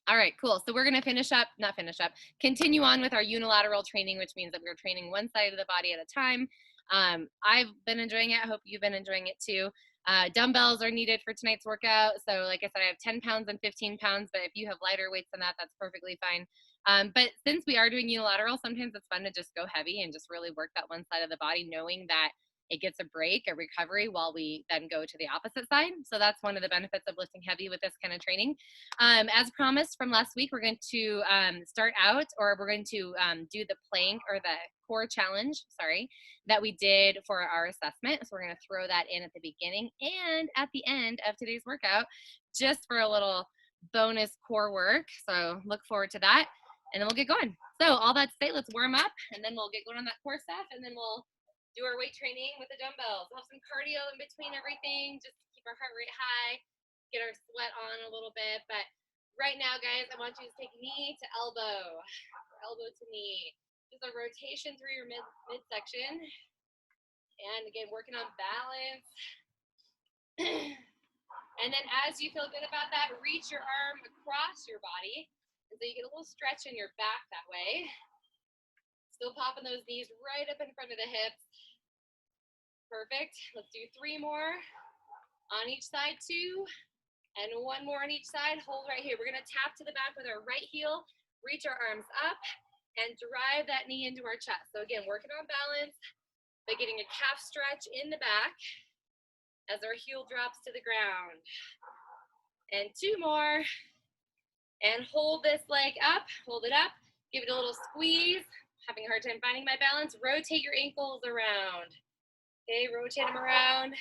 All right, cool. So we're going to continue on with our unilateral training, which means that we're training one side of the body at a time. I've been enjoying it. I hope you've been enjoying it too. Dumbbells are needed for tonight's workout. So like I said, I have 10 pounds and 15 pounds, but if you have lighter weights than that, that's perfectly fine. But since we are doing unilateral, sometimes it's fun to just go heavy and just really work that one side of the body, knowing that it gets a break, a recovery, while we then go to the opposite side. So that's one of the benefits of lifting heavy with this kind of training. As promised from last week, we're going to start out, or we're going to do the plank or the core challenge, that we did for our assessment. So we're going to throw that in at the beginning and at the end of today's workout, just for a little bonus core work. So look forward to that. And then we'll get going. So all that to say, let's warm up, and then we'll get going on that core stuff, and then we'll do our weight training with the dumbbells. We'll have some cardio in between everything, just to keep our heart rate high, get our sweat on a little bit. But right now, guys, I want you to take knee to elbow, elbow to knee. Just a rotation through your midsection. And again, working on balance. And then as you feel good about that, reach your arm across your body. And so you get a little stretch in your back that way. Still popping those knees right up in front of the hips. Perfect. Let's do 3 more on each side, 2, and 1 more on each side. Hold right here. We're going to tap to the back with our right heel, reach our arms up, and drive that knee into our chest. So again, working on balance by getting a calf stretch in the back as our heel drops to the ground. And 2 more. And hold this leg up, hold it up, give it a little squeeze. Having a hard time finding my balance. Rotate your ankles around. Okay, rotate them around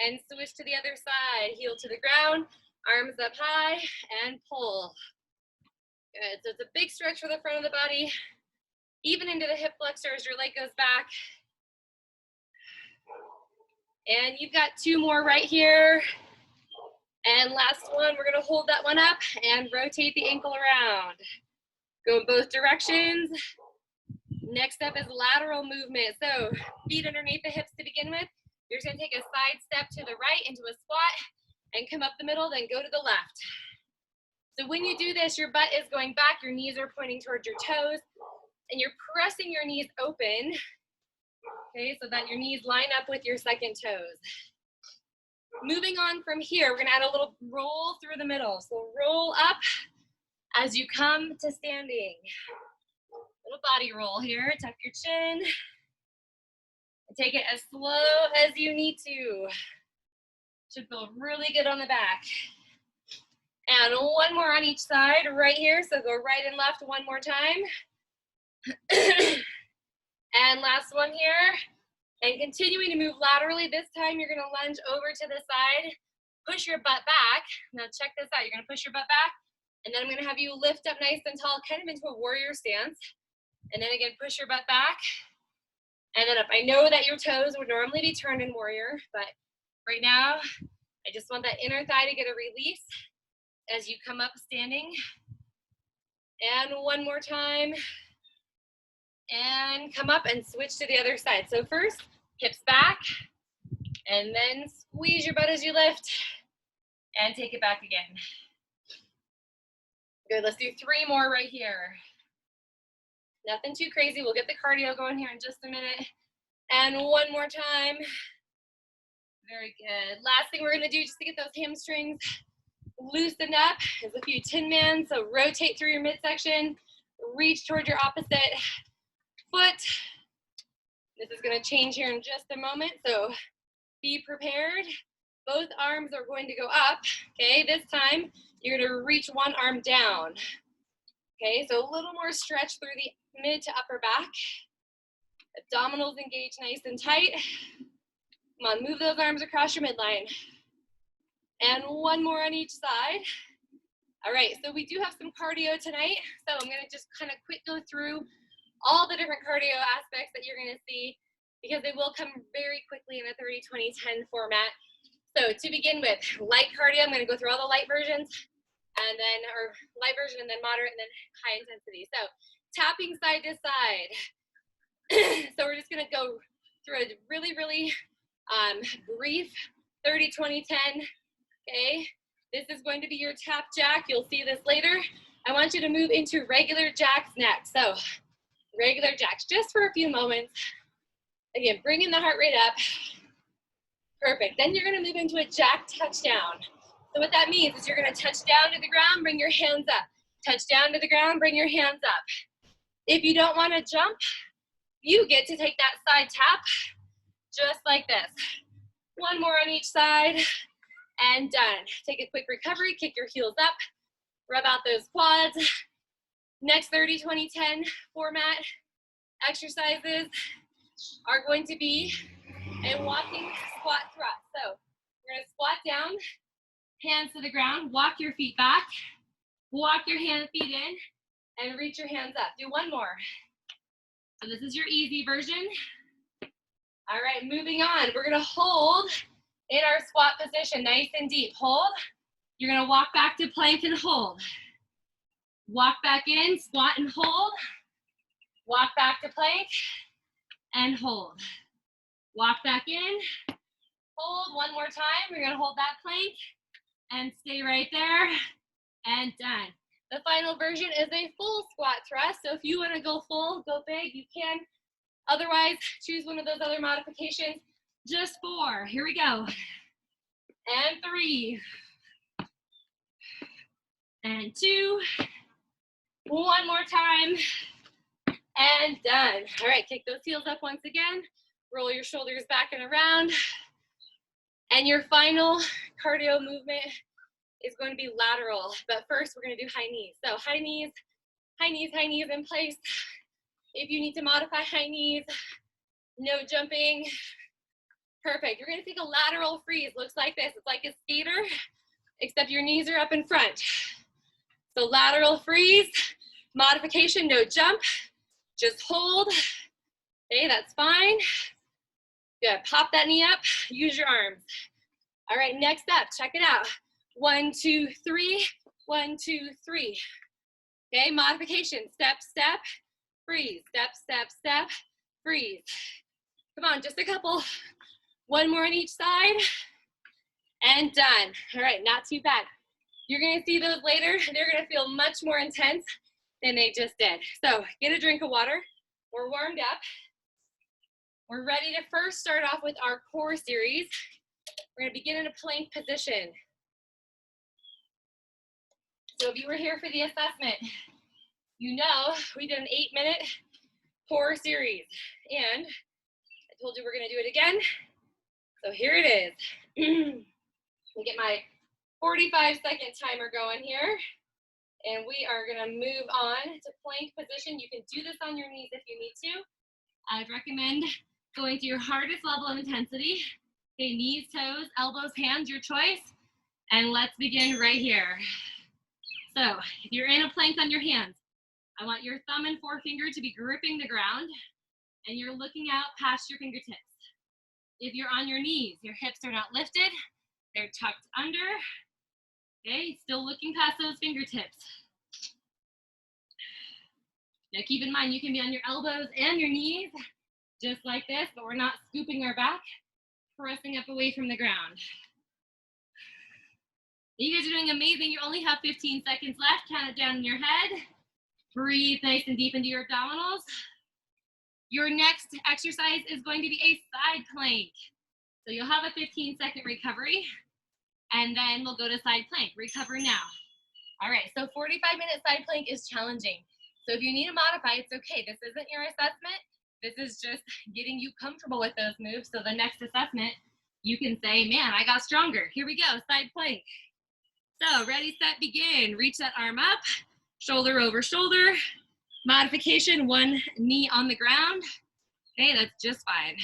and switch to the other side. Heel to the ground, arms up high, and pull. Good, so it's a big stretch for the front of the body, even into the hip flexors, your leg goes back. And you've got 2 more right here. And last one, we're gonna hold that one up and rotate the ankle around. Go in both directions. Next up is lateral movement. So feet underneath the hips to begin with. You're just gonna take a side step to the right into a squat and come up the middle, then go to the left. So when you do this, your butt is going back, your knees are pointing towards your toes, and you're pressing your knees open, okay, so that your knees line up with your second toes. Moving on from here, we're gonna add a little roll through the middle. So roll up as you come to standing. Little body roll here, tuck your chin. And take it as slow as you need to. Should feel really good on the back. And 1 more on each side, right here. So go right and left 1 more time. And last one here. And continuing to move laterally, this time you're gonna lunge over to the side, push your butt back. Now check this out, you're gonna push your butt back, and then I'm gonna have you lift up nice and tall, kind of into a warrior stance. And then again, push your butt back, and then up. I know that your toes would normally be turned in warrior, but right now, I just want that inner thigh to get a release as you come up standing. And 1 more time. And come up and switch to the other side. So first, hips back, and then squeeze your butt as you lift, and take it back again. Good, let's do 3 more right here. Nothing too crazy, we'll get the cardio going here in just a minute. And 1 more time. Very good. Last thing we're gonna do just to get those hamstrings loosened up is a few Tin Man. So rotate through your midsection, reach toward your opposite foot. This is going to change here in just a moment, so be prepared. Both arms are going to go up. Okay, this time you're going to reach one arm down. Okay, so a little more stretch through the mid to upper back. Abdominals engage nice and tight. Come on, move those arms across your midline. And 1 more on each side. All right, so we do have some cardio tonight, so I'm going to just kind of quick go through all the different cardio aspects that you're going to see, because they will come very quickly in a 30-20-10 format. So to begin with, light cardio, I'm going to go through all the light versions, and then, or light version, and then moderate, and then high intensity. So tapping side to side. So we're just going to go through a really, really brief 30-20-10, okay? This is going to be your tap jack. You'll see this later I want you to move into regular jacks next. So regular jacks, just for a few moments. Again, bringing the heart rate up. Perfect. Then you're gonna move into a jack touchdown. So what that means is you're gonna touch down to the ground, bring your hands up. Touch down to the ground, bring your hands up. If you don't wanna jump, you get to take that side tap, just like this. One more on each side, and done. Take a quick recovery, kick your heels up, rub out those quads. Next 30, 20, 10 format exercises are going to be a walking squat thrust. So we're gonna squat down, hands to the ground, walk your feet back, walk your feet in, and reach your hands up. Do one more. So this is your easy version. All right, moving on. We're gonna hold in our squat position, nice and deep. Hold. You're gonna walk back to plank and hold. Walk back in, squat and hold. Walk back to plank and hold. Walk back in, hold one more time. We're gonna hold that plank and stay right there, and done. The final version is a full squat thrust. So if you wanna go full, go big, you can. Otherwise, choose one of those other modifications. Just 4, here we go. And 3. And 2. One more time. And done. All right, kick those heels up once again. Roll your shoulders back and around. And your final cardio movement is going to be lateral. But first, we're going to do high knees. So high knees, high knees, high knees in place. If you need to modify high knees, no jumping. Perfect. You're going to take a lateral freeze. Looks like this. It's like a skater, except your knees are up in front. So lateral freeze, modification, no jump. Just hold. Okay, that's fine. Good. Pop that knee up. Use your arms. All right, next up, check it out. 1, 2, 3. 1, 2, 3. Okay, modification. Step, step, freeze. Step, step, step, freeze. Come on, just a couple. One more on each side. And done. All right, not too bad. You're gonna see those later. They're gonna feel much more intense than they just did. So get a drink of water. We're warmed up. We're ready to first start off with our core series. We're gonna begin in a plank position. So if you were here for the assessment, you know we did an 8-minute core series. And I told you we're gonna do it again. So here it is. Let me get my 45-second timer going here. And we are gonna move on to plank position. You can do this on your knees if you need to. I'd recommend going to your hardest level of intensity. Okay, knees, toes, elbows, hands, your choice. And let's begin right here. So if you're in a plank on your hands, I want your thumb and forefinger to be gripping the ground, and you're looking out past your fingertips. If you're on your knees, your hips are not lifted, they're tucked under. Okay, still looking past those fingertips. Now keep in mind, you can be on your elbows and your knees, just like this, but we're not scooping our back, pressing up away from the ground. You guys are doing amazing. You only have 15 seconds left. Count it down in your head. Breathe nice and deep into your abdominals. Your next exercise is going to be a side plank. So you'll have a 15-second recovery, and then we'll go to side plank. Recover now. All right, so 45-minute side plank is challenging. So if you need to modify, it's okay. This isn't your assessment. This is just getting you comfortable with those moves. So the next assessment, you can say, man, I got stronger. Here we go, side plank. So ready, set, begin. Reach that arm up, shoulder over shoulder. Modification, one knee on the ground. Okay, that's just fine.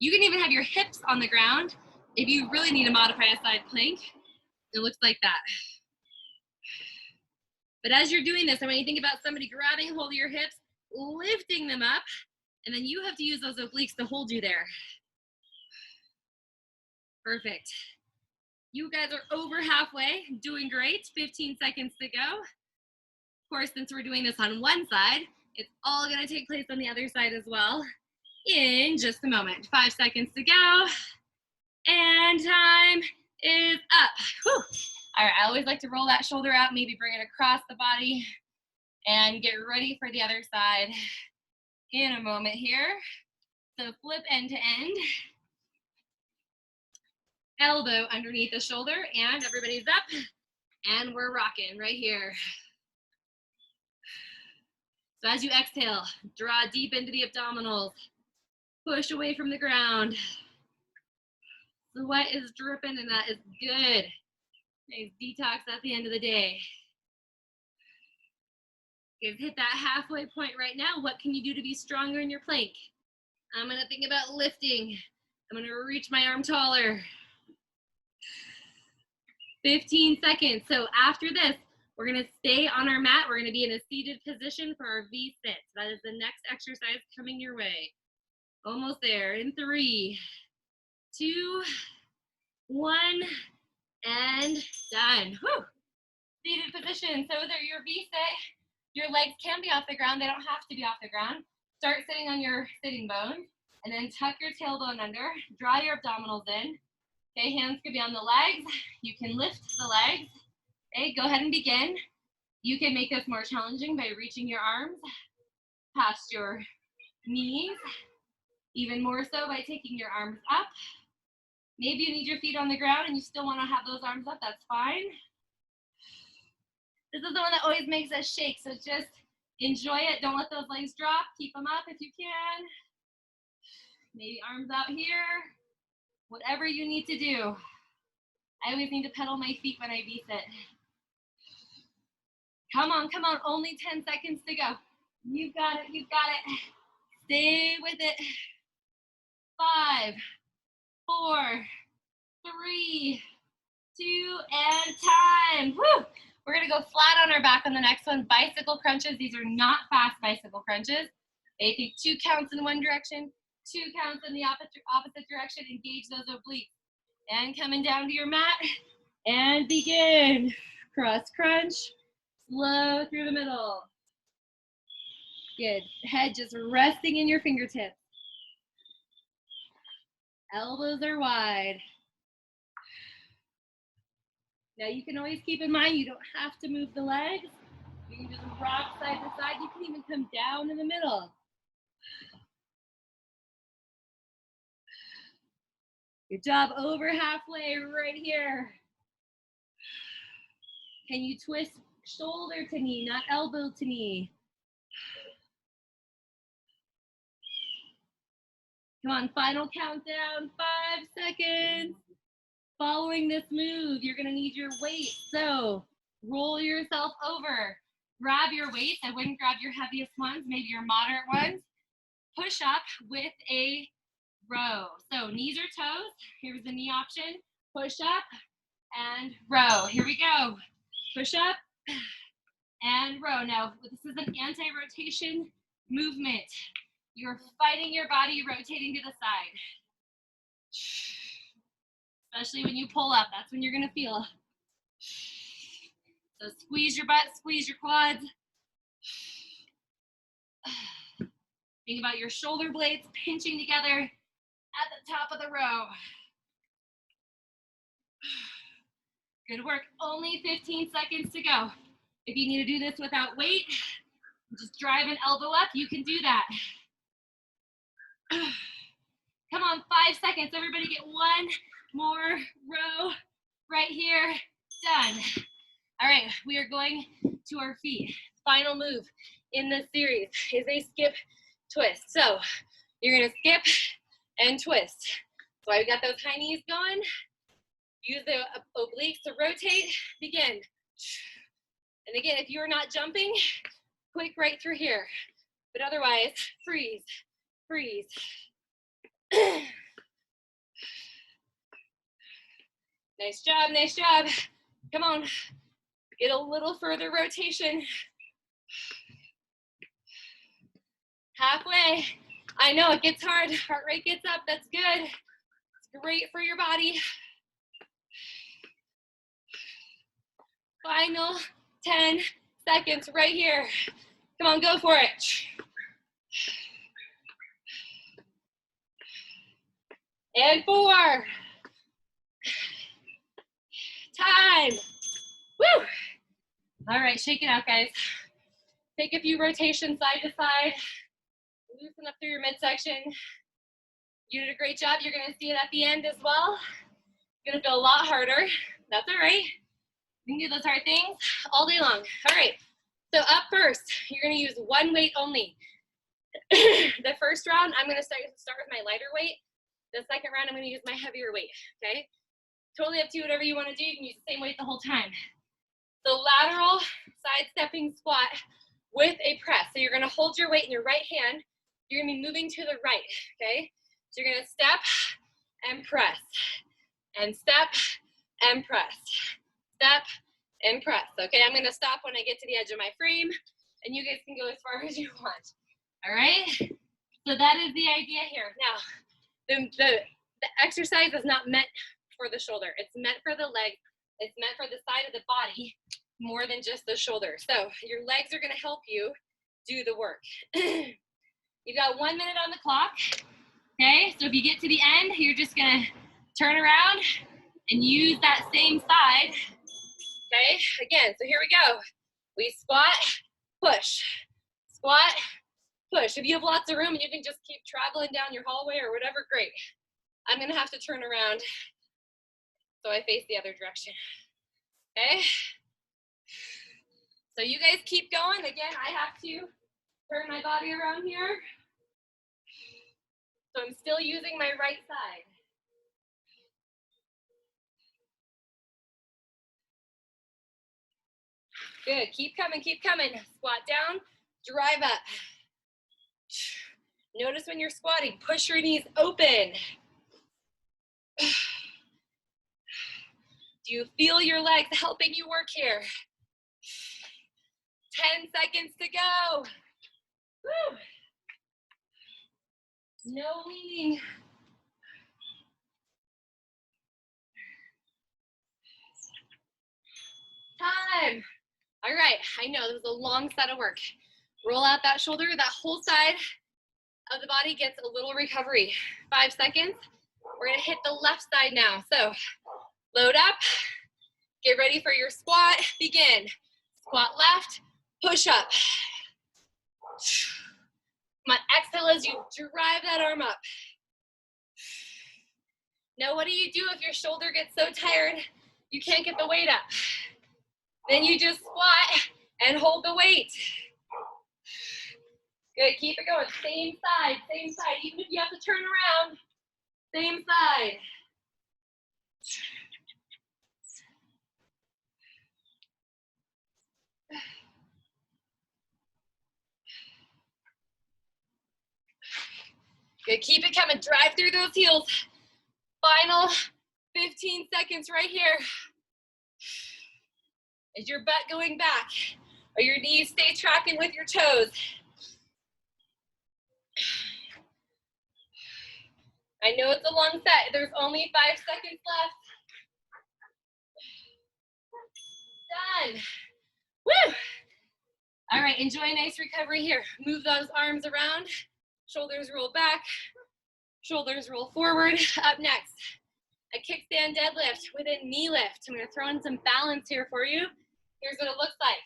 You can even have your hips on the ground if you really need to modify a side plank. It looks like that. But as you're doing this, I want you to think about somebody grabbing hold of your hips, lifting them up, and then you have to use those obliques to hold you there. Perfect. You guys are over halfway, doing great. 15 seconds to go. Of course, since we're doing this on one side, it's all gonna take place on the other side as well in just a moment. 5 seconds to go. And time is up. Whew. All right, I always like to roll that shoulder out, maybe bring it across the body, and get ready for the other side in a moment here. So flip end to end. Elbow underneath the shoulder, and everybody's up. And we're rocking right here. So as you exhale, draw deep into the abdominals. Push away from the ground. Sweat is dripping, and that is good. Nice detox at the end of the day. You've hit that halfway point right now. What can you do to be stronger in your plank? I'm gonna think about lifting. I'm gonna reach my arm taller. 15 seconds. So after this, we're gonna stay on our mat. We're gonna be in a seated position for our V-sit. That is the next exercise coming your way. Almost there in 3, 2, 1, and done. Whew. Seated position. So whether your V-sit, your legs can be off the ground. They don't have to be off the ground. Start sitting on your sitting bones, and then tuck your tailbone under. Draw your abdominals in. Okay, hands could be on the legs. You can lift the legs. Okay, go ahead and begin. You can make this more challenging by reaching your arms past your knees. Even more so by taking your arms up. Maybe you need your feet on the ground and you still want to have those arms up. That's fine. This is the one that always makes us shake, so just enjoy it. Don't let those legs drop. Keep them up if you can. Maybe arms out here. Whatever you need to do. I always need to pedal my feet when I V-sit. Come on, come on. Only 10 seconds to go. You've got it, you've got it. Stay with it. 5, 4, 3, 2, and time. Woo! We're gonna go flat on our back on the next one. Bicycle crunches. These are not fast bicycle crunches. They take 2 counts in one direction, 2 counts in the opposite direction. Engage those obliques. And coming down to your mat, and begin. Cross crunch, slow through the middle. Good. Head just resting in your fingertips. Elbows are wide. Now you can always keep in mind you don't have to move the legs. You can just rock side to side. You can even come down in the middle. Good job. Over halfway right here. Can you twist shoulder to knee, not elbow to knee? Come on, final countdown, 5 seconds. Following this move, you're gonna need your weight. So roll yourself over. Grab your weights. I wouldn't grab your heaviest ones, maybe your moderate ones. Push up with a row. So knees or toes. Here's the knee option. Push up and row. Here we go. Push up and row. Now, this is an anti-rotation movement. You're fighting your body, rotating to the side. Especially when you pull up, that's when you're gonna feel. So squeeze your butt, squeeze your quads. Think about your shoulder blades pinching together at the top of the row. Good work, only 15 seconds to go. If you need to do this without weight, just drive an elbow up, you can do that. Come on, 5 seconds. Everybody get one more row right here. Done. All right, we are going to our feet. Final move in this series is a skip twist. So you're gonna skip and twist. So I've got those high knees going. Use the obliques to rotate. Begin. And again, if you're not jumping, quick right through here. But otherwise, freeze, freeze. Nice job, nice job. Come on, get a little further rotation. Halfway. I know it gets hard, heart rate gets up, that's good. It's great for your body. Final 10 seconds right here. Come on, go for it. And 4. Time. All right, shake it out, guys. Take a few rotations side to side. Loosen up through your midsection. You did a great job. You're gonna see it at the end as well. It's gonna feel a lot harder. That's all right. You can do those hard things all day long. All right, so up first, you're gonna use one weight only. The first round, I'm gonna start with my lighter weight. The second round, I'm gonna use my heavier weight, okay? Totally up to you, whatever you wanna do. You can use the same weight the whole time. So lateral side-stepping squat with a press. So you're gonna hold your weight in your right hand. You're gonna be moving to the right, okay? So you're gonna step and press, and step and press, step and press, okay? I'm gonna stop when I get to the edge of my frame, and you guys can go as far as you want, all right? So that is the idea here. Now, the exercise is not meant for the shoulder. It's meant for the leg. It's meant for the side of the body more than just the shoulder. So your legs are gonna help you do the work. You've got 1 minute on the clock, okay? So if you get to the end, you're just gonna turn around and use that same side, okay? Again, so here we go. We squat, push, squat, push. If you have lots of room and you can just keep traveling down your hallway or whatever, great. I'm gonna have to turn around so I face the other direction, okay? So you guys keep going. Again, I have to turn my body around here. So I'm still using my right side. Good, keep coming, keep coming. Squat down, drive up. Notice when you're squatting, push your knees open. Do you feel your legs helping you work here? 10 seconds to go. Woo. No leaning. Time. All right, I know this was a long set of work. Roll out that shoulder, that whole side of the body gets a little recovery. 5 seconds. We're gonna hit the left side now. So load up, get ready for your squat, begin. Squat left, push up. Come on, exhale as you drive that arm up. Now what do you do if your shoulder gets so tired you can't get the weight up? Then you just squat and hold the weight. Good, keep it going. Same side, even if you have to turn around, same side. Good, keep it coming, drive through those heels. Final 15 seconds right here. Is your butt going back? Or your knees stay tracking with your toes? I know it's a long set. There's only 5 seconds left. Done. Woo! All right, enjoy a nice recovery here. Move those arms around. Shoulders roll back. Shoulders roll forward. Up next, a kickstand deadlift with a knee lift. I'm gonna throw in some balance here for you. Here's what it looks like.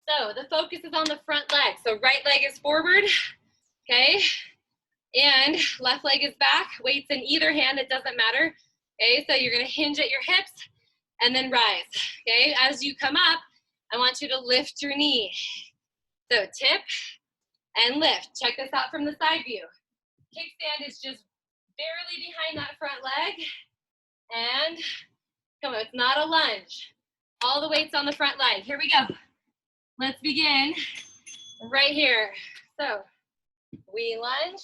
So the focus is on the front leg. So right leg is forward, okay? And left leg is back. Weights in either hand, it doesn't matter. Okay, so you're gonna hinge at your hips and then rise, okay? As you come up, I want you to lift your knee. So tip and lift. Check this out from the side view. Kickstand is just barely behind that front leg. And come on, it's not a lunge. All the weight's on the front leg. Here we go. Let's begin right here. So we lunge,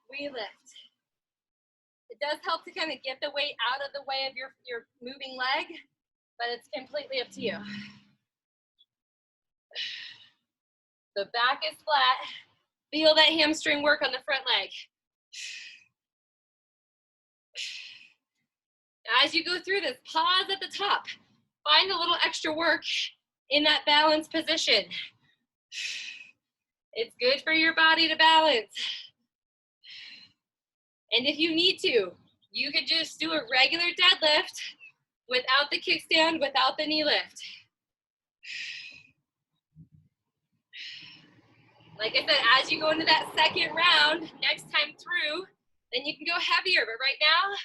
we lift. It does help to kind of get the weight out of the way of your moving leg, but it's completely up to you. The back is flat. Feel that hamstring work on the front leg. As you go through this, pause at the top. Find a little extra work in that balance position. It's good for your body to balance. And if you need to, you could just do a regular deadlift without the kickstand, without the knee lift. Like I said, as you go into that second round, next time through, then you can go heavier. But right now,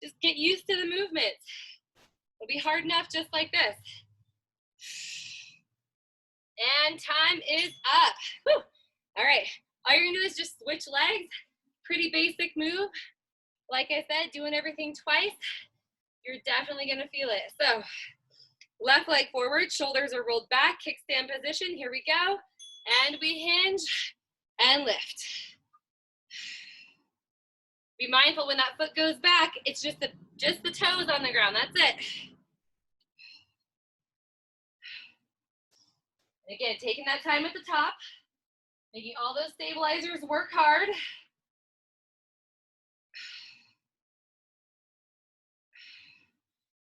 just get used to the movements. It'll be hard enough just like this. And time is up. Whew. All right, all you're gonna do is just switch legs. Pretty basic move. Like I said, doing everything twice, you're definitely gonna feel it. So left leg forward, shoulders are rolled back, kickstand position. Here we go. And we hinge and lift. Be mindful when that foot goes back, it's just the toes on the ground, that's it. And again, taking that time at the top, making all those stabilizers work hard.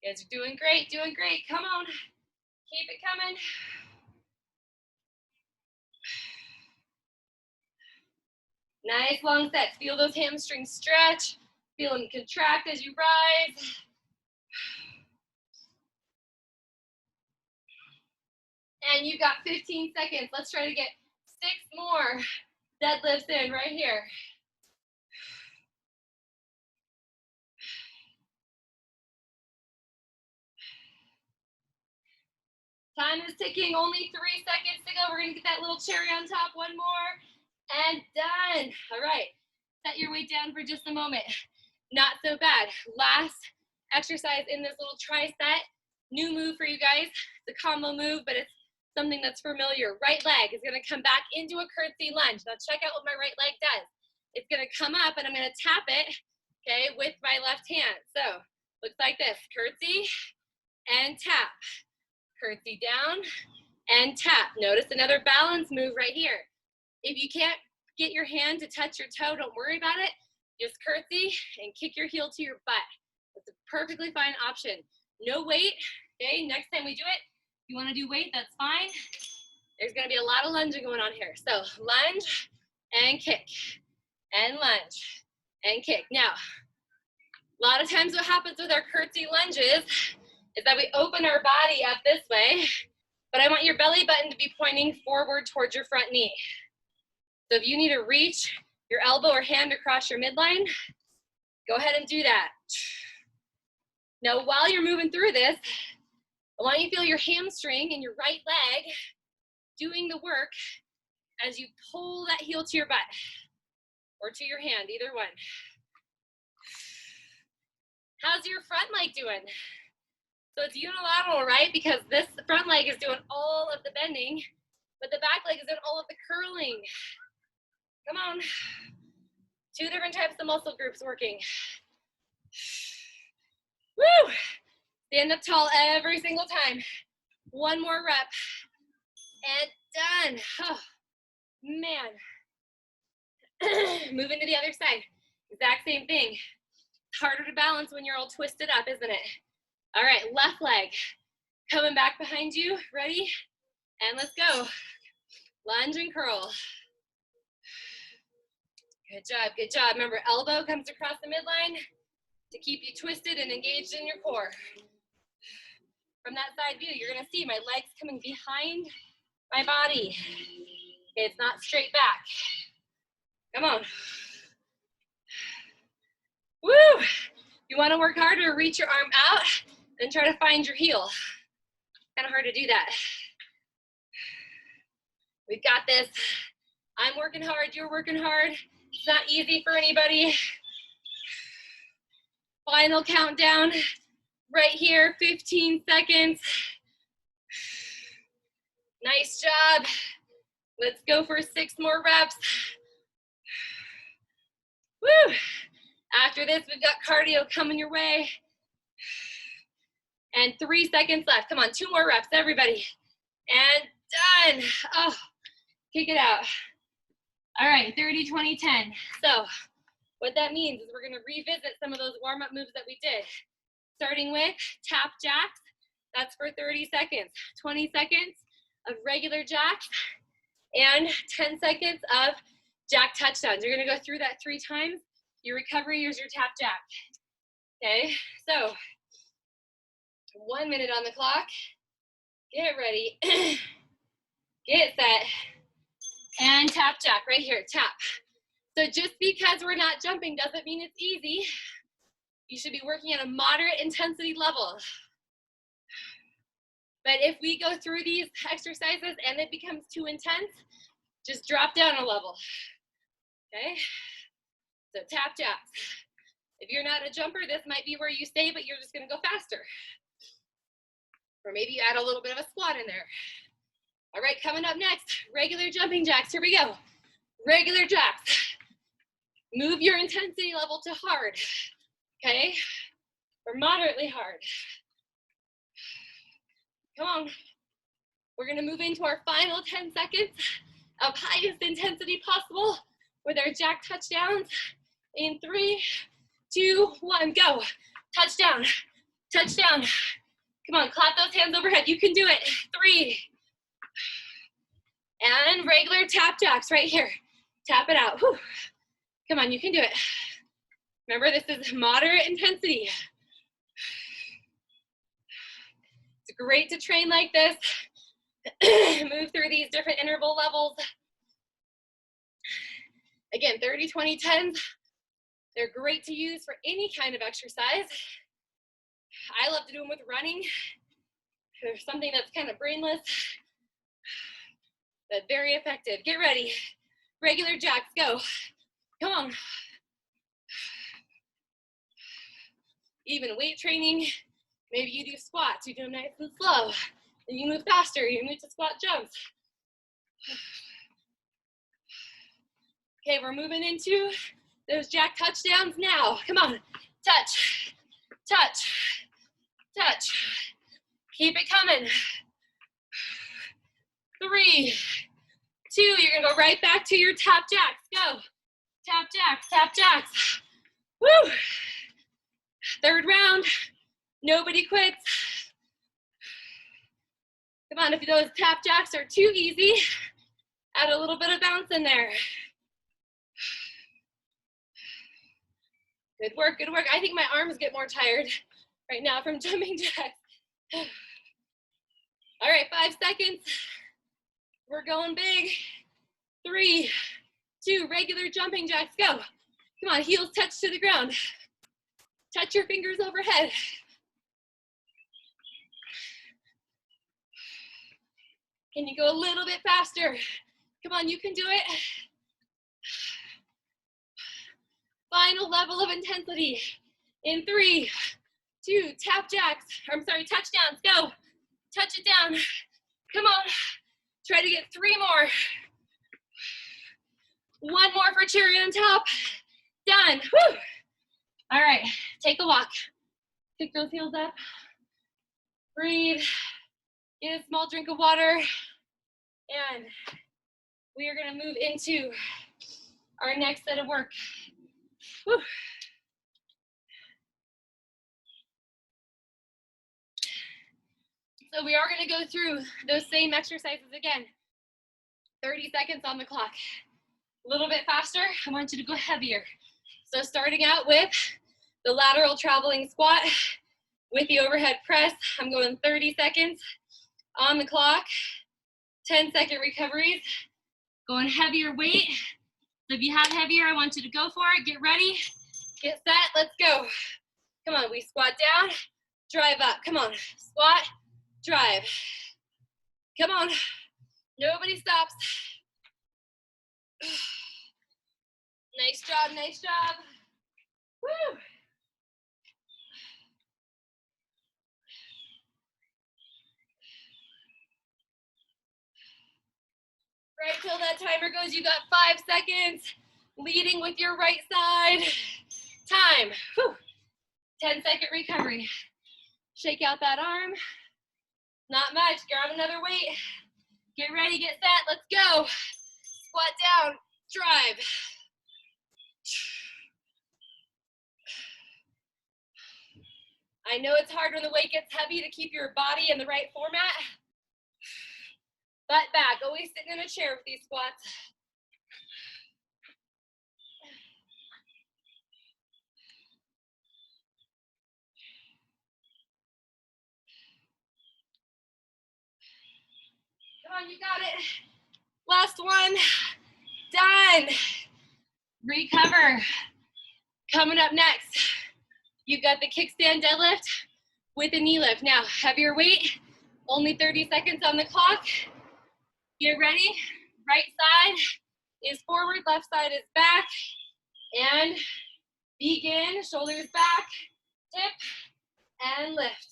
You guys are doing great, doing great. Come on, keep it coming. Nice long sets. Feel those hamstrings stretch. Feel them contract as you rise. And you've got 15 seconds. Let's try to get 6 more deadlifts in right here. Time is ticking, only 3 seconds to go. We're gonna get that little cherry on top, one more, and done. All right, set your weight down for just a moment. Not so bad. Last exercise in this little tri-set. New move for you guys. It's a combo move, but it's something that's familiar. Right leg is gonna come back into a curtsy lunge. Now check out what my right leg does. It's gonna come up and I'm gonna tap it, okay, with my left hand. So, looks like this, curtsy and tap. Curtsy down and tap. Notice another balance move right here. If you can't get your hand to touch your toe, don't worry about it. Just curtsy and kick your heel to your butt. That's a perfectly fine option. No weight, okay? Next time we do it, if you want to do weight, that's fine. There's going to be a lot of lunging going on here. So lunge and kick and lunge and kick. Now, a lot of times what happens with our curtsy lunges is that we open our body up this way, but I want your belly button to be pointing forward towards your front knee. So if you need to reach your elbow or hand across your midline, go ahead and do that. Now, while you're moving through this, I want you to feel your hamstring and your right leg doing the work as you pull that heel to your butt or to your hand, either one. How's your front leg doing? So it's unilateral, right? Because this front leg is doing all of the bending, but the back leg is doing all of the curling. Come on. 2 different types of muscle groups working. Woo! Stand up tall every single time. 1 more rep. And done. Oh, man. Moving to the other side. Exact same thing. It's harder to balance when you're all twisted up, isn't it? All right, left leg. Coming back behind you. Ready? And let's go. Lunge and curl. Good job, good job. Remember, elbow comes across the midline to keep you twisted and engaged in your core. From that side view, you're gonna see my legs coming behind my body. Okay, it's not straight back. Come on. Woo! You wanna work harder, reach your arm out and try to find your heel. Kind of hard to do that. We've got this. I'm working hard, you're working hard. It's not easy for anybody. Final countdown right here, 15 seconds. Nice job. Let's go for 6 more reps. Woo! After this, we've got cardio coming your way. And 3 seconds left. Come on, 2 more reps, everybody. And done. Oh, kick it out. All right, 30, 20, 10. So what that means is we're gonna revisit some of those warm-up moves that we did. Starting with tap jacks, that's for 30 seconds. 20 seconds of regular jacks, and 10 seconds of jack touchdowns. You're gonna go through that 3 times. Your recovery is your tap jack. Okay, so 1 minute on the clock. Get ready, get set, And tap jack right here, tap. So just because we're not jumping doesn't mean it's easy. You should be working at a moderate intensity level. But if we go through these exercises and it becomes too intense, just drop down a level, okay? So tap jacks. If you're not a jumper, this might be where you stay, but you're just gonna go faster. Or maybe you add a little bit of a squat in there. All right, coming up next, regular jumping jacks. Here we go. Regular jacks. Move your intensity level to hard, okay? Or moderately hard. Come on. We're gonna move into our final 10 seconds of highest intensity possible with our jack touchdowns in 3, 2, 1, go. Touchdown, touchdown. Come on, clap those hands overhead. You can do it. 3. And regular tap jacks right here. Tap it out. Whew. Come on, you can do it. Remember, this is moderate intensity. It's great to train like this. Move through these different interval levels. Again, 30, 20, 10s. They're great to use for any kind of exercise. I love to do them with running. There's something that's kind of brainless, but very effective. Get ready. Regular jacks, go. Come on. Even weight training, maybe you do squats, you do them nice and slow. Then you move faster, you move to squat jumps. Okay, we're moving into those jack touchdowns now. Come on, touch, touch, touch. Keep it coming. 3, 2, you're gonna go right back to your tap jacks. Go, tap jacks, tap jacks. Woo! 3rd round, nobody quits. Come on, if those tap jacks are too easy, add a little bit of bounce in there. Good work, good work. I think my arms get more tired right now from jumping jacks. All right, 5 seconds. We're going big. 3, 2, regular jumping jacks, go. Come on, heels touch to the ground. Touch your fingers overhead. Can you go a little bit faster? Come on, you can do it. Final level of intensity. In 3, 2, tap jacks. Touchdowns, go. Touch it down. Come on. Try to get 3 more. 1 more for cherry on top. Done. Whew. All right, take a walk. Pick those heels up. Breathe. Get a small drink of water. And we are gonna move into our next set of work. Whew. So we are gonna go through those same exercises again. 30 seconds on the clock. A little bit faster, I want you to go heavier. So starting out with the lateral traveling squat with the overhead press. I'm going 30 seconds on the clock, 10-second recoveries. Going heavier weight. So if you have heavier, I want you to go for it. Get ready, get set, let's go. Come on, we squat down, drive up. Come on, squat, drive. Come on, nobody stops. Nice job, nice job. Woo. Right till that timer goes, you got 5 seconds. Leading with your right side. Time. Whew. 10-second recovery. Shake out that arm. Not much, grab another weight. Get ready, get set, let's go. Squat down, drive. I know it's hard when the weight gets heavy to keep your body in the right format. Butt back, always sitting in a chair with these squats. Come on, you got it. Last one. Done. Recover. Coming up next, you've got the kickstand deadlift with a knee lift. Now, heavier weight, only 30 seconds on the clock. Get ready. Right side is forward, left side is back. And begin, shoulders back, tip, and lift.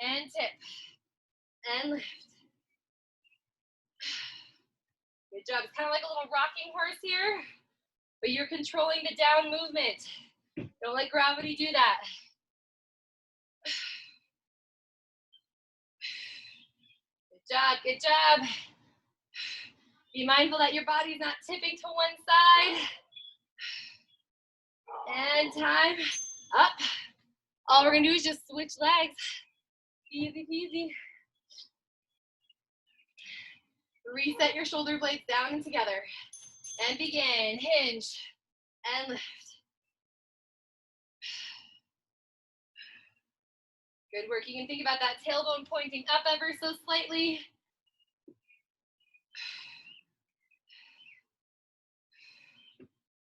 And tip, and lift. Good job. It's kind of like a little rocking horse here, but you're controlling the down movement. Don't let gravity do that. Good job, good job. Be mindful that your body's not tipping to one side. And time, up. All we're gonna do is just switch legs. Easy peasy. Reset your shoulder blades down and together. And begin, hinge, and lift. Good work. You can think about that tailbone pointing up ever so slightly.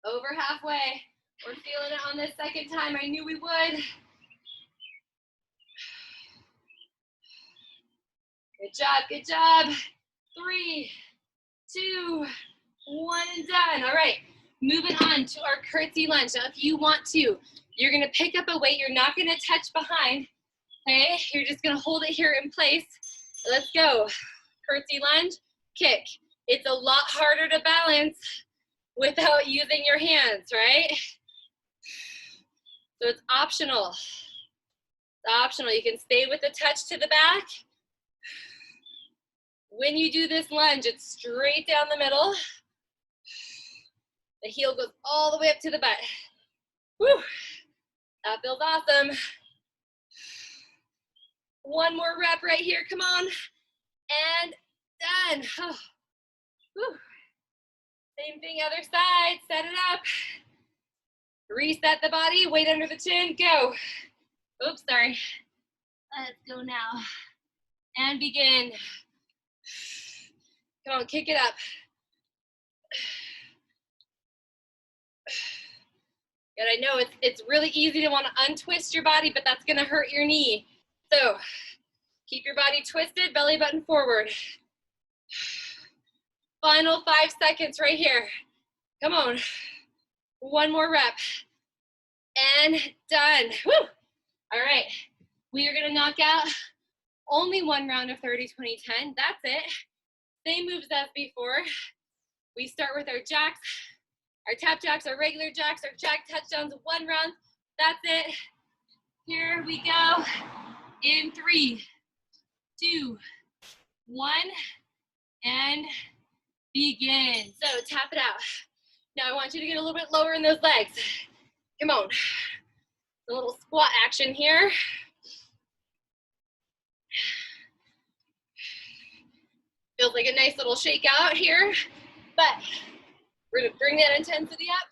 Over halfway. We're feeling it on this second time. I knew we would. Good job, good job. 3, 2, 1, and done. All right, moving on to our curtsy lunge. Now, if you want to, you're gonna pick up a weight. You're not gonna touch behind, okay? You're just gonna hold it here in place. Let's go. Curtsy lunge, kick. It's a lot harder to balance without using your hands, right? So it's optional. It's optional. You can stay with the touch to the back. When you do this lunge, it's straight down the middle. The heel goes all the way up to the butt. Woo! That feels awesome. One more rep right here, come on. And done. Oh. Woo. Same thing, other side, set it up. Reset the body, weight under the chin, go. Oops, sorry. Let's go now. And begin. Come on, kick it up. And I know it's really easy to want to untwist your body, but that's gonna hurt your knee. So keep your body twisted, belly button forward. Final 5 seconds right here. Come on. One more rep. And done. Woo! All right. We are gonna knock out only one round of 30, 20, 10. That's it. Same moves as before. We start with our jacks, our tap jacks, our regular jacks, our jack touchdowns, one round. That's it. Here we go. In 3, 2, 1, and begin. So tap it out. Now I want you to get a little bit lower in those legs. Come on. A little squat action here. Feels like a nice little shake out here, but we're gonna bring that intensity up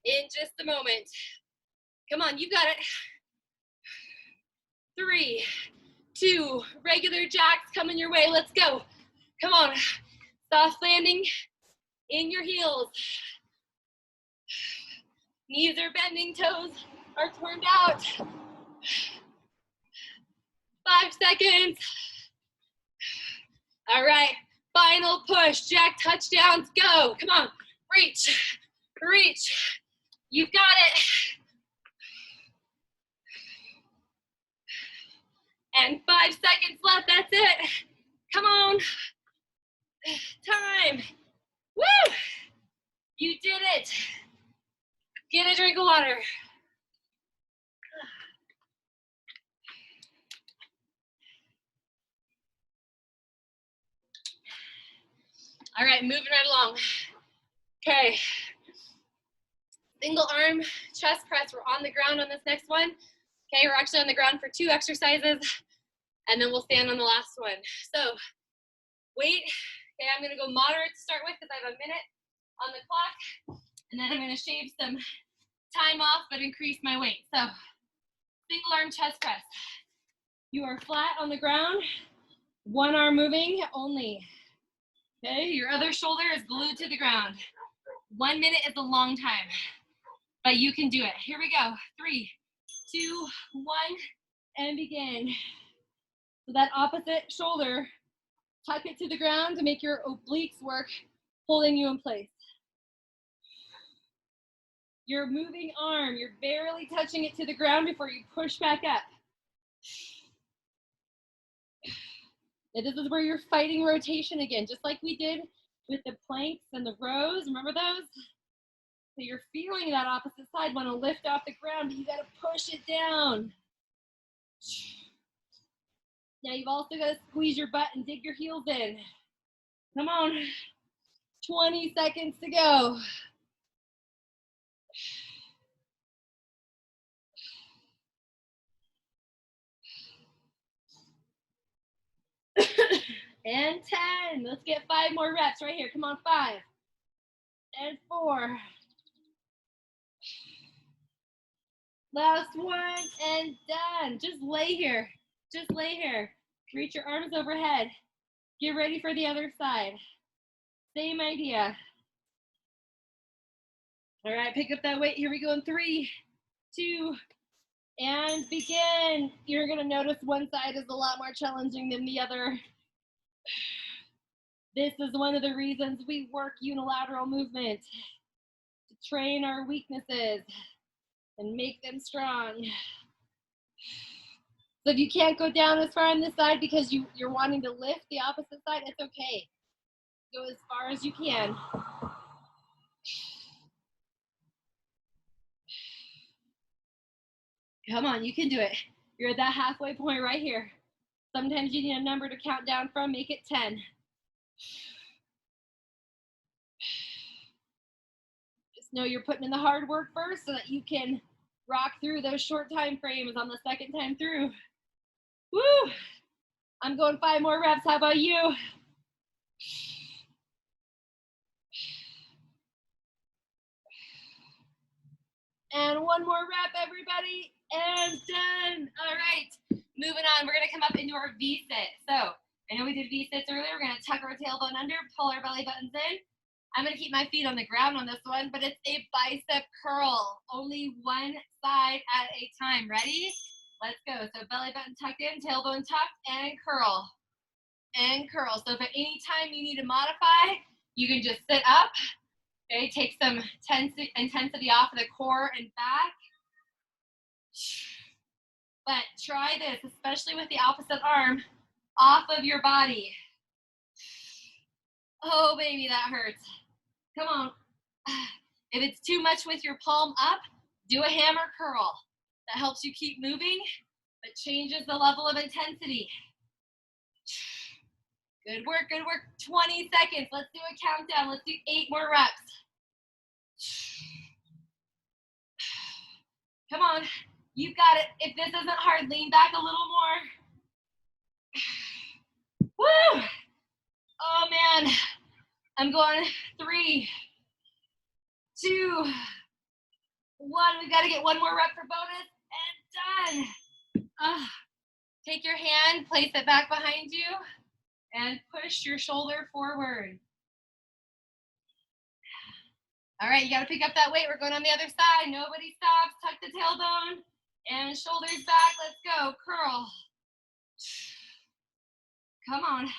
in just a moment. Come on, you got it. 3, 2, regular jacks coming your way, let's go. Come on, soft landing in your heels. Knees are bending, toes are turned out. 5 seconds. All right, final push, jack touchdowns, go. Come on, reach, reach. You've got it. And 5 seconds left, that's it. Come on. Time. Woo! You did it. Get a drink of water. All right, moving right along. Okay. Single arm chest press. We're on the ground on this next one. Okay, we're actually on the ground for 2 exercises, and then we'll stand on the last one. So, weight. Okay, I'm gonna go moderate to start with because I have a minute on the clock, and then I'm gonna shave some time off, but increase my weight. So, single arm chest press. You are flat on the ground, one arm moving only. Okay, your other shoulder is glued to the ground. 1 minute is a long time, but you can do it. Here we go. 3, 2, 1, and begin. So that opposite shoulder, tuck it to the ground to make your obliques work, holding you in place. Your moving arm, you're barely touching it to the ground before you push back up. And this is where you're fighting rotation again, just like we did with the planks and the rows. Remember those? So you're feeling that opposite side, want to lift off the ground, but you got to push it down. Now you've also got to squeeze your butt and dig your heels in. Come on. 20 seconds to go. And 10. Let's get 5 more reps right here. Come on, 5. And 4. Last one and done. Just lay here. Just lay here. Reach your arms overhead. Get ready for the other side. Same idea. All right, pick up that weight. Here we go in 3, 2, and begin. You're gonna notice one side is a lot more challenging than the other. This is one of the reasons we work unilateral movement, to train our weaknesses and make them strong. So if you can't go down as far on this side because you're wanting to lift the opposite side, it's okay. Go as far as you can. Come on, you can do it. You're at that halfway point right here. Sometimes you need a number to count down from. Make it 10. Just know you're putting in the hard work first so that you can rock through those short time frames on the second time through. Woo! I'm going 5 more reps. How about you? And 1 more rep, everybody, and done. All right, moving on. We're gonna come up into our V-sit. So I know we did V-sits earlier. We're gonna tuck our tailbone under, pull our belly buttons in. I'm gonna keep my feet on the ground on this one, but it's a bicep curl. Only one side at a time. Ready? Let's go. So belly button tucked in, tailbone tucked, and curl. And curl. So if at any time you need to modify, you can just sit up. Okay, take some intensity off of the core and back. But try this, especially with the opposite arm, off of your body. Oh, baby, that hurts. Come on. If it's too much with your palm up, do a hammer curl. That helps you keep moving, but changes the level of intensity. Good work, good work. 20 seconds. Let's do a countdown. Let's do 8 more reps. Come on, you've got it. If this isn't hard, lean back a little more. Woo! Oh man, I'm going 3, 2, 1. We've got to get 1 more rep for bonus, and done. Take your hand, place it back behind you, and push your shoulder forward. All right, you got to pick up that weight. We're going on the other side. Nobody stops. Tuck the tailbone and shoulders back. Let's go. Curl. Come on.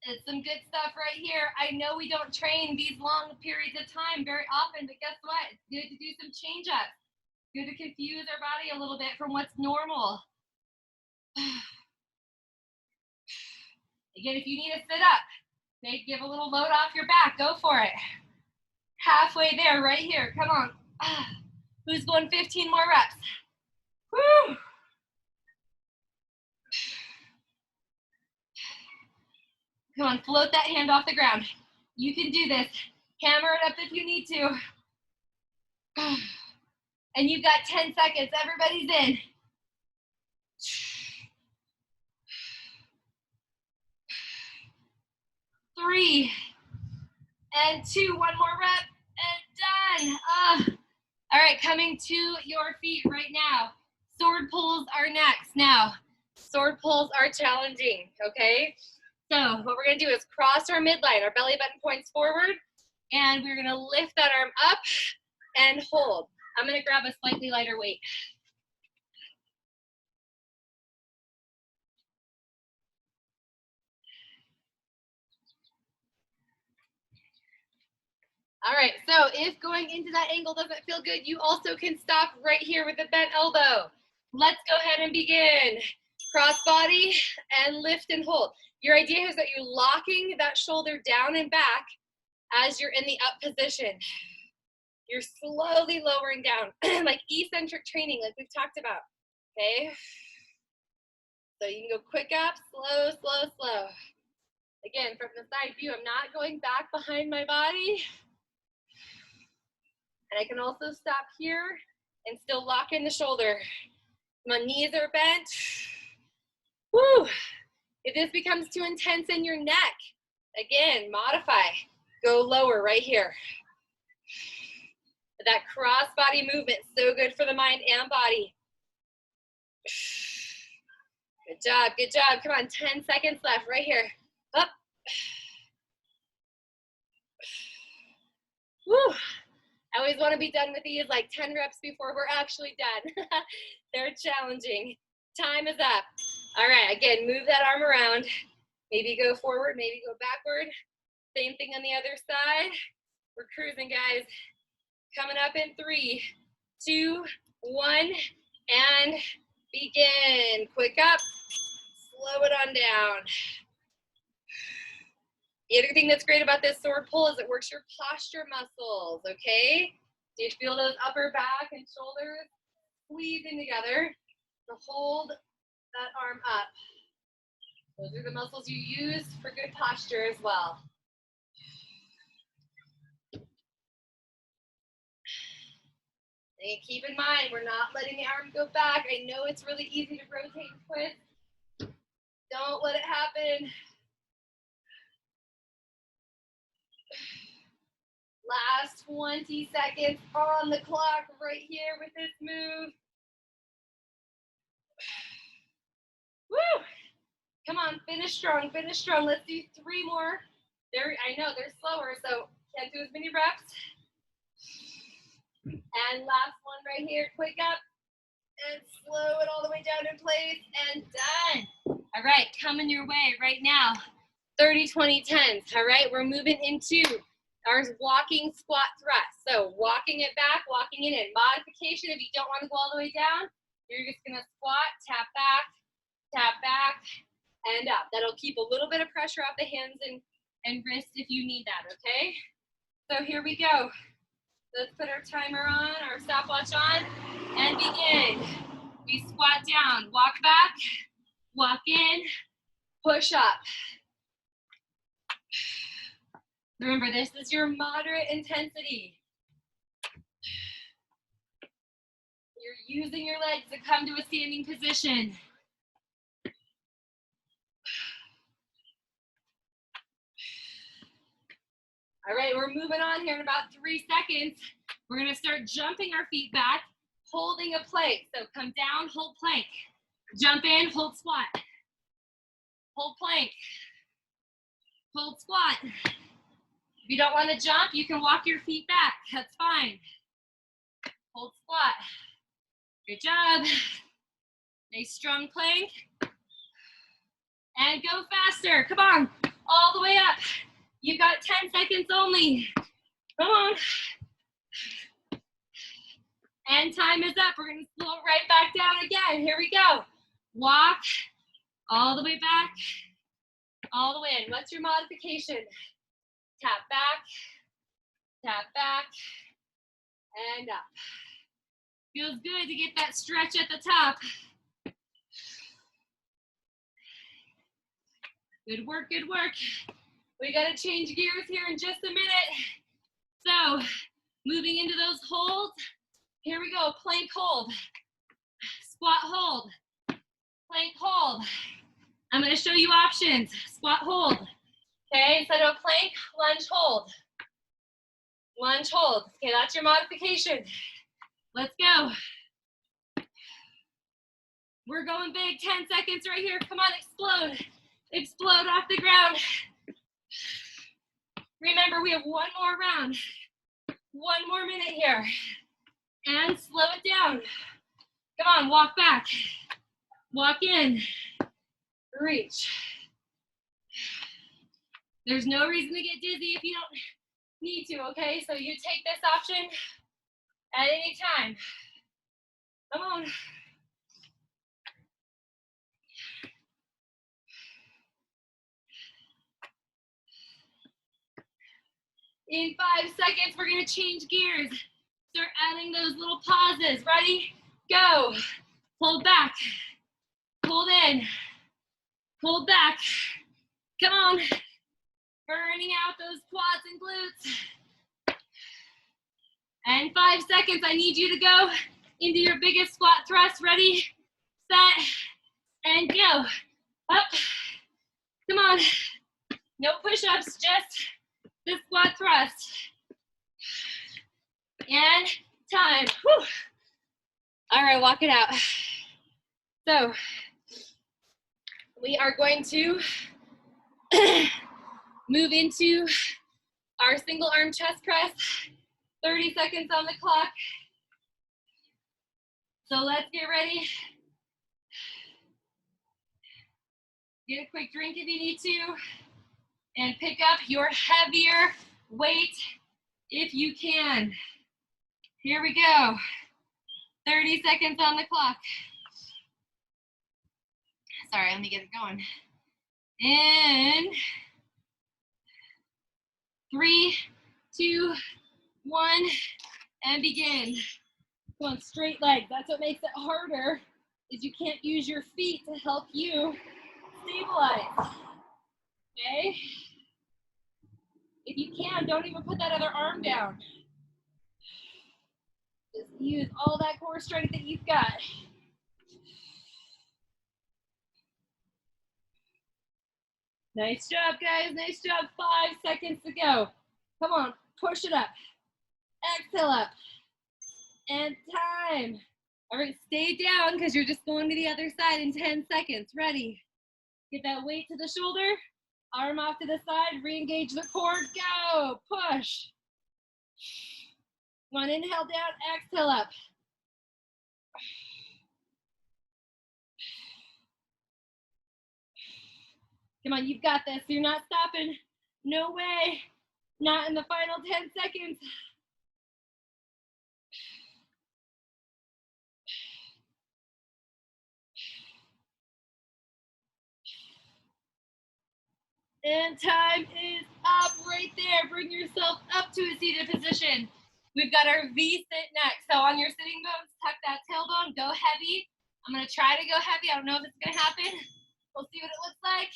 It's some good stuff right here. I know we don't train these long periods of time very often, but guess what? It's good to do some change-ups. Good to confuse our body a little bit from what's normal. Again, if you need to sit up, okay, give a little load off your back. Go for it. Halfway there, right here. Come on. Who's going 15 more reps? Woo! Come on, float that hand off the ground. You can do this. Hammer it up if you need to. And you've got 10 seconds. Everybody's in. 3 and 2. 1 more rep and done. All right, coming to your feet right now. Sword pulls are next. Now, Sword pulls are challenging, okay? So what we're gonna do is cross our midline, our belly button points forward, and we're gonna lift that arm up and hold. I'm gonna grab a slightly lighter weight. All right, so if going into that angle doesn't feel good, you also can stop right here with the bent elbow. Let's go ahead and begin. Cross body and lift and hold. Your idea is that you're locking that shoulder down and back as you're in the up position. You're slowly lowering down, like eccentric training, like we've talked about, okay? So you can go quick up, slow, slow, slow. Again, from the side view, I'm not going back behind my body. And I can also stop here and still lock in the shoulder. My knees are bent. Woo! If this becomes too intense in your neck, again, modify. Go lower right here. That cross body movement, so good for the mind and body. Good job, good job. Come on, 10 seconds left right here. Up. Woo! I always want to be done with these like 10 reps before we're actually done. They're challenging. Time is up. All right, again, move that arm around. Maybe go forward, maybe go backward. Same thing on the other side. We're cruising, guys. Coming up in 3, 2, 1, and begin. Quick up, slow it on down. The other thing that's great about this sword pull is it works your posture muscles, okay? So you feel those upper back and shoulders squeezing together to hold that arm up. Those are the muscles you use for good posture as well. And keep in mind, we're not letting the arm go back. I know it's really easy to rotate and twist. Don't let it happen. Last 20 seconds on the clock right here with this move. Woo! Come on, finish strong, finish strong. Let's do 3 more. I know they're slower, so can't do as many reps. And last one right here, quick up and slow it all the way down in place and done. All right, coming your way right now. 30, 20, 10s, all right? We're moving into our walking squat thrust. So walking it back, walking it in. Modification, if you don't want to go all the way down, you're just gonna squat, tap back, and up. That'll keep a little bit of pressure off the hands and wrists if you need that, okay? So here we go. Let's put our timer on, our stopwatch on, and begin. We squat down, walk back, walk in, push up. Remember, this is your moderate intensity. You're using your legs to come to a standing position. All right, we're moving on here in about 3 seconds. We're gonna start jumping our feet back, holding a plank. So come down, hold plank. Jump in, hold squat. Hold plank. Hold squat. If you don't want to jump, you can walk your feet back. That's fine. Hold squat. Good job. Nice strong plank. And go faster. Come on. All the way up. You've got 10 seconds only. Come on. And time is up. We're going to slow right back down again. Here we go. Walk all the way back, all the way in. What's your modification? Tap back, and up. Feels good to get that stretch at the top. Good work, good work. We gotta change gears here in just a minute. So, moving into those holds. Here we go, plank hold, squat hold, plank hold. I'm gonna show you options, squat hold. Okay, instead of a plank, lunge hold. Lunge hold, okay, that's your modification. Let's go. We're going big, 10 seconds right here. Come on, explode. Explode off the ground. Remember, we have one more round. One more minute here. And slow it down. Come on, walk back. Walk in. Reach. There's no reason to get dizzy if you don't need to, okay? So you take this option at any time. Come on. In 5 seconds, we're gonna change gears. Start adding those little pauses. Ready? Go. Hold back. Hold in. Hold back. Come on. Burning out those quads and glutes. And 5 seconds, I need you to go into your biggest squat thrust. Ready, set, and go. Up. Come on. No push-ups, just the squat thrust. And time. Whew. All right, walk it out. So we are going to move into our single arm chest press. 30 seconds on the clock. So let's get ready. Get a quick drink if you need to. And pick up your heavier weight if you can. Here we go. 30 seconds on the clock. Sorry, let me get it going. In 3, 2, 1, and begin. Go on straight legs. That's what makes it harder, is you can't use your feet to help you stabilize. Okay? If you can, don't even put that other arm down. Just use all that core strength that you've got. Nice job, guys. Nice job. 5 seconds to go. Come on, push it up. Exhale up. And time. All right, stay down because you're just going to the other side in 10 seconds. Ready? Get that weight to the shoulder. Arm off to the side. Re-engage the core. Go. Push. Come on, inhale down. Exhale up. Come on, you've got this. You're not stopping. No way. Not in the final 10 seconds. And time is up right there. Bring yourself up to a seated position. We've got our V-sit next. So on your sitting bones, tuck that tailbone, go heavy. I'm gonna try to go heavy. I don't know if it's gonna happen. We'll see what it looks like.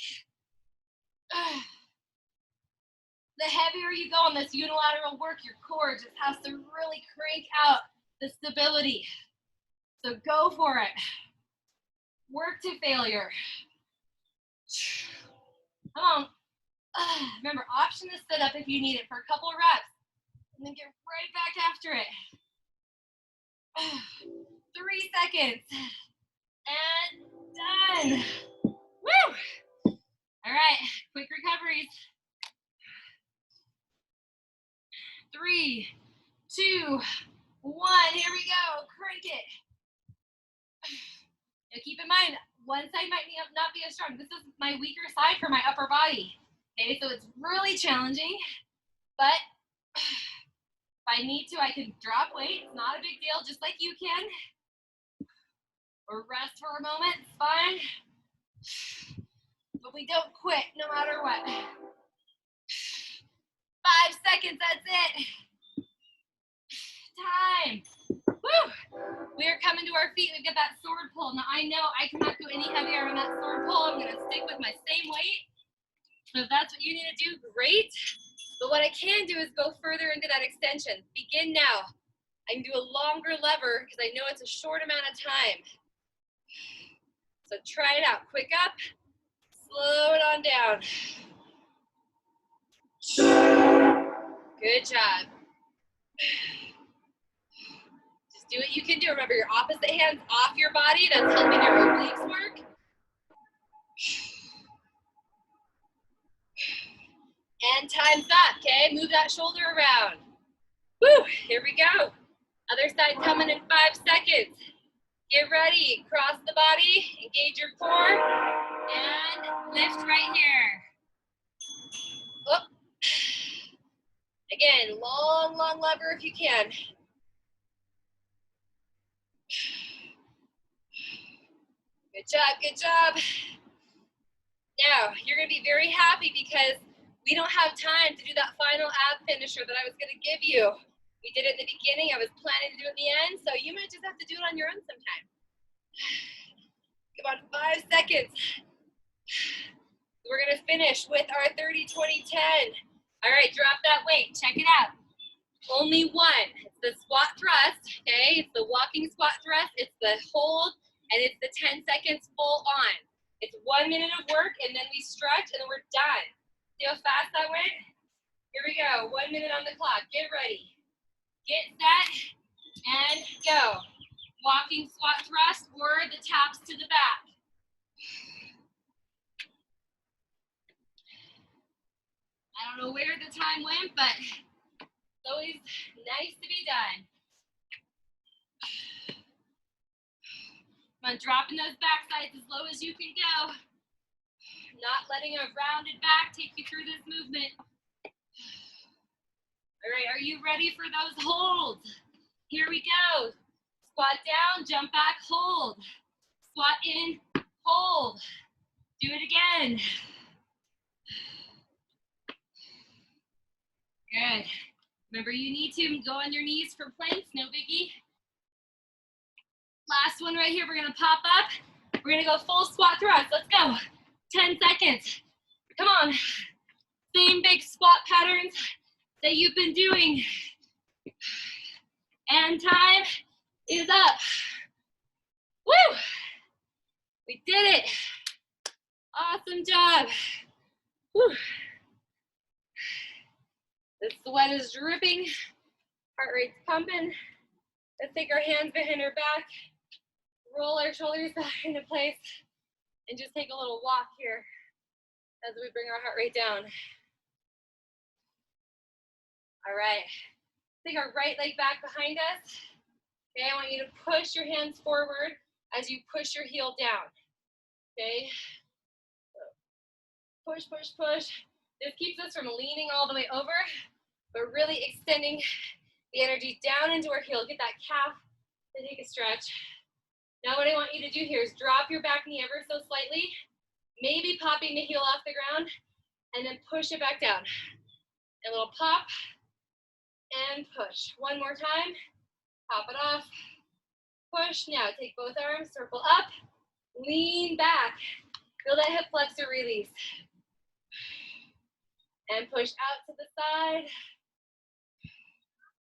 The heavier you go on this unilateral work, your core just has to really crank out the stability. So go for it. Work to failure. Come on. Remember, option to sit up if you need it for a couple of reps. And then get right back after it. 3 seconds. And done. Woo! All right, quick recoveries. 3, 2, 1. Here we go. Crank it. Now keep in mind, one side might not be as strong. This is my weaker side for my upper body. Okay, so it's really challenging, but if I need to, I can drop weight. It's not a big deal, just like you can. Or rest for a moment, it's fine. But we don't quit no matter what. 5 seconds, that's it. Time. Woo! We are coming to our feet. We've got that sword pull. Now I know I cannot go any heavier on that sword pull. I'm gonna stick with my same weight. So if that's what you need to do, great. But what I can do is go further into that extension. Begin now. I can do a longer lever because I know it's a short amount of time. So try it out. Quick up, slow it on down. Good job. Just Do what you can do. Remember, your opposite hand's off your body. That's helping your obliques work. And time's up, okay? Move that shoulder around. Woo, here we go. Other side coming in 5 seconds. Get ready, cross the body, engage your core, and lift right here. Oh. Again, long, long lever if you can. Good job, good job. Now, you're gonna be very happy because we don't have time to do that final ab finisher that I was gonna give you. We did it in the beginning, I was planning to do it in the end, so you might just have to do it on your own sometime. Come on, 5 seconds. We're gonna finish with our 30-20-10. All right, drop that weight, check it out. Only one, it's the squat thrust, okay? It's the walking squat thrust, it's the hold, and it's the 10 seconds full on. It's 1 minute of work, and then we stretch, and then we're done. See how fast that went? Here we go, 1 minute on the clock, get ready. Get set, and go. Walking squat thrust or the taps to the back. I don't know where the time went, but it's always nice to be done. Come on, dropping those back sides as low as you can go. Not letting a rounded back take you through this movement. All right, are you ready for those holds? Here we go. Squat down, jump back, hold. Squat in, hold. Do it again. Good. Remember, you need to go on your knees for planks, no biggie. Last one right here, we're gonna pop up. We're gonna go full squat thrust, let's go. 10 seconds, come on. Same big squat patterns that you've been doing. And time is up. Woo! We did it. Awesome job. Woo. The sweat is dripping, heart rate's pumping. Let's take our hands behind our back, roll our shoulders back into place, and just take a little walk here as we bring our heart rate down. All right, take our right leg back behind us. Okay, I want you to push your hands forward as you push your heel down. Okay, push, push, push. This keeps us from leaning all the way over, but really extending the energy down into our heel. Get that calf to take a stretch. Now what I want you to do here is drop your back knee ever so slightly, maybe popping the heel off the ground, and then push it back down. A little pop and push. One more time, pop it off, push. Now take both arms, circle up, lean back. Feel that hip flexor release. And push out to the side.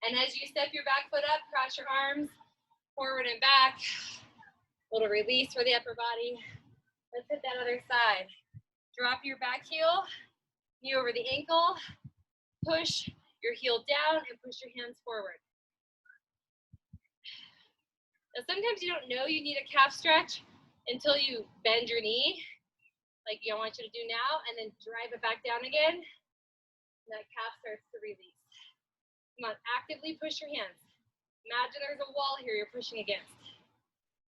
And as you step your back foot up, cross your arms forward and back. A little release for the upper body. Let's hit that other side. Drop your back heel, knee over the ankle, push your heel down and push your hands forward. Now sometimes you don't know you need a calf stretch until you bend your knee, like I want you to do now, and then drive it back down again. And that calf starts to release. Come on, actively push your hands. Imagine there's a wall here you're pushing against.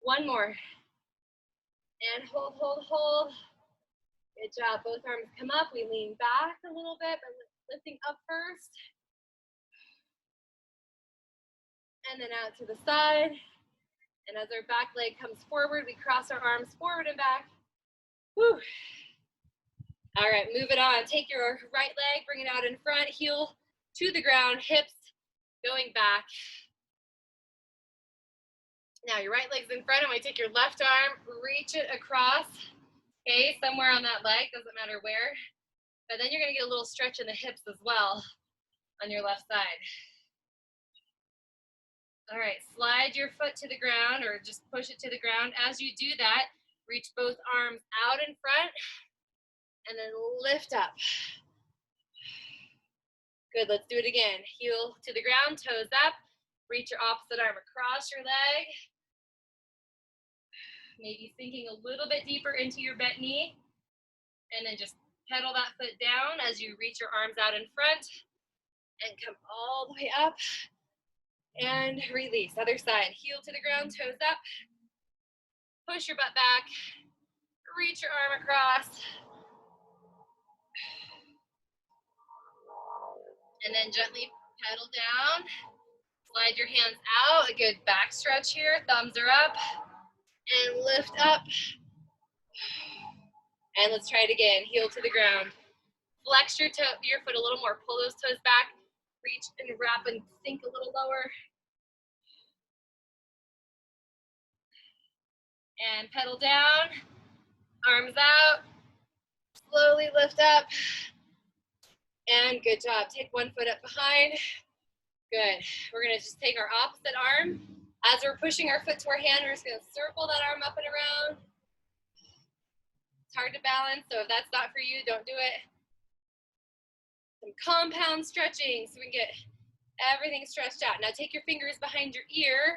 One more. And hold, hold, hold. Good job. Both arms come up. We lean back a little bit, but lifting up first. And then out to the side. And as our back leg comes forward, we cross our arms forward and back. Whew. All right, move it on. Take your right leg, bring it out in front, heel to the ground, hips going back. Now your right leg's in front, and we take your left arm, reach it across, okay, somewhere on that leg, doesn't matter where. But then you're gonna get a little stretch in the hips as well on your left side. All right, slide your foot to the ground or just push it to the ground. As you do that, reach both arms out in front, and then lift up. Good, let's do it again. Heel to the ground, toes up. Reach your opposite arm across your leg. Maybe sinking a little bit deeper into your bent knee. And then just pedal that foot down as you reach your arms out in front and come all the way up and release. Other side, heel to the ground, toes up. Push your butt back, reach your arm across. And then gently pedal down. Slide your hands out, a good back stretch here. Thumbs are up. And lift up. And let's try it again. Heel to the ground. Flex your foot a little more. Pull those toes back. Reach and wrap and sink a little lower. And pedal down. Arms out. Slowly lift up. And good job. Take one foot up behind. Good. We're going to just take our opposite arm. As we're pushing our foot to our hand, we're just going to circle that arm up and around. It's hard to balance, so if that's not for you, don't do it. Some compound stretching so we can get everything stretched out. Now take your fingers behind your ear,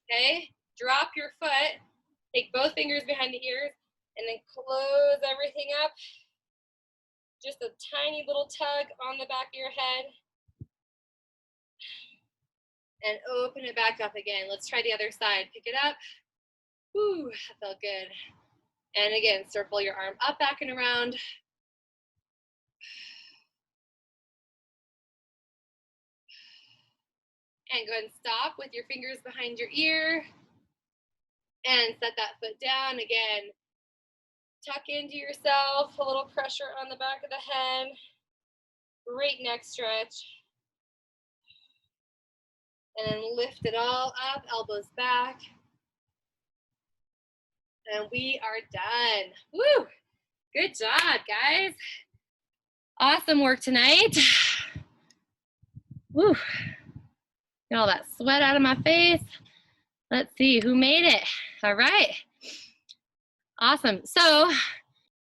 okay? Drop your foot. Take both fingers behind the ears and then close everything up. Just a tiny little tug on the back of your head. And open it back up again. Let's try the other side. Pick it up. Whew, that felt good. And again, circle your arm up, back, and around. And go ahead and stop with your fingers behind your ear. And set that foot down. Again, tuck into yourself. A little pressure on the back of the head. Great neck stretch. And then lift it all up, elbows back. And we are done. Woo! Good job, guys. Awesome work tonight. Woo! Get all that sweat out of my face. Let's see who made it. All right. Awesome. So